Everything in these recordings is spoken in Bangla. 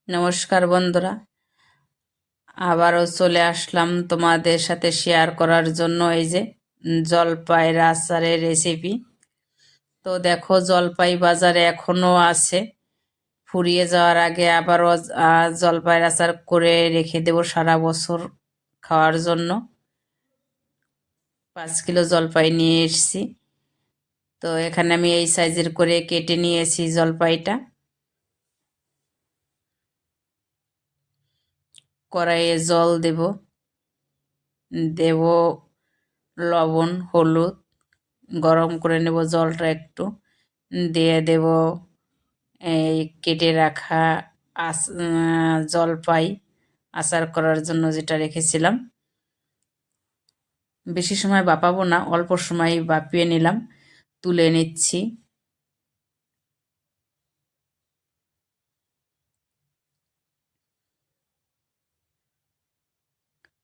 নমস্কার বন্ধুরা, আবারও চলে আসলাম তোমাদের সাথে শেয়ার করার জন্য এই যে জলপাইয়ের আচারের রেসিপি। তো দেখো, জলপাই বাজারে এখনো আছে। ফুরিয়ে যাওয়ার আগে আবারও জলপাইয়ের আচার করে রেখে দেব সারা বছর খাওয়ার জন্য। 5 কিলো জলপাই নিয়ে এসেছি। তো এখানে আমি এই সাইজের করে কেটে নিয়েছি জলপাইটা। কড়াইয়ে জল দেব লবণ, হলুদ, গরম করে নেব জলটা একটু। দিয়ে দেব এই কেটে রাখা জলপাই আচার করার জন্য যেটা রেখেছিলাম। বেশি সময় বাপাবো না, অল্প সময় বাপিয়ে নিলাম, তুলে নিচ্ছি।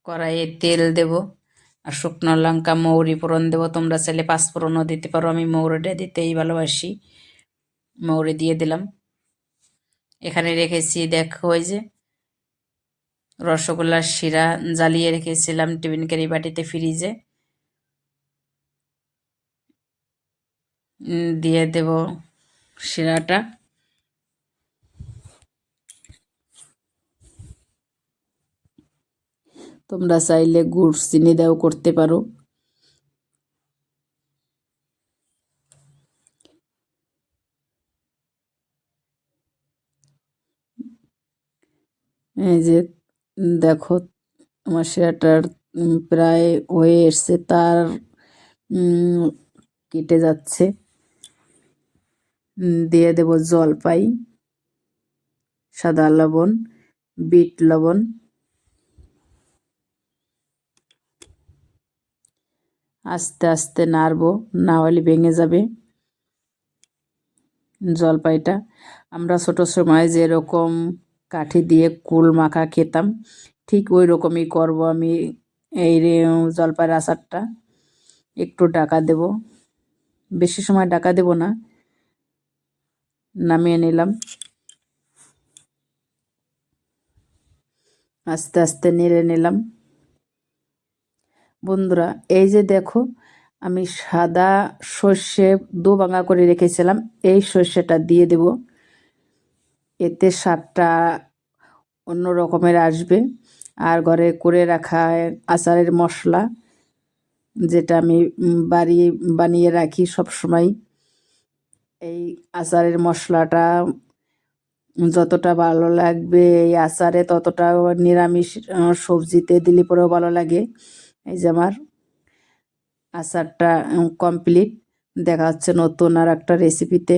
কড়াইয়ে তেল দেব আর শুকনো লঙ্কা, মৌরি ফোড়ন দেবো। তোমরা চাইলে পাঁচফোড়নও দিতে পারো, আমি মৌরিটা দিতেই ভালোবাসি। মৌরি দিয়ে দিলাম। এখানে রেখেছি দেখো, ওই যে রসগোল্লার শিরা জ্বালিয়ে রেখেছিলাম টিফিন ক্যারি বাটিতে ফ্রিজে। দিয়ে দেব শিরাটা। তোমরা চাইলে গুড় চিনি দাও করতে পারো। এই যে দেখো, আমার শিরাটার প্রায় হয়ে এসছে, তার কেটে যাচ্ছে। দিয়ে দেব জলপাই, সাদা লবণ, বিট লবণ। আস্তে আস্তে নাড়বো, না হলে ভেঙে যাবে জলপাইটা। আমরা ছোট সময় যেরকম কাঠি দিয়ে কুল মাখা খেতাম, ঠিক ওই রকমই করবো আমি এই জলপাইয়ের আচারটা। একটু ঢাকা দেব, বেশি সময় ঢাকা দেব না। নামিয়ে নিলাম। আস্তে আস্তে নেড়ে নিলাম। বন্ধুরা, এই যে দেখো, আমি সাদা সর্ষে ভাঙা করে রেখেছিলাম, এই সর্ষেটা দিয়ে দেব। এতে স্বাদটা অন্য রকমের আসবে। আর ঘরে করে রাখা আচারের মশলা, যেটা আমি বানিয়ে রাখি সব সময়, এই আচারের মশলাটা যতটা ভালো লাগবে এই আচারে, ততটা নিরামিষ সবজিতে দিলে পরেও ভালো লাগে। এই যে আমার আচারটা কমপ্লিট। দেখা হচ্ছে নতুন আর একটা রেসিপিতে।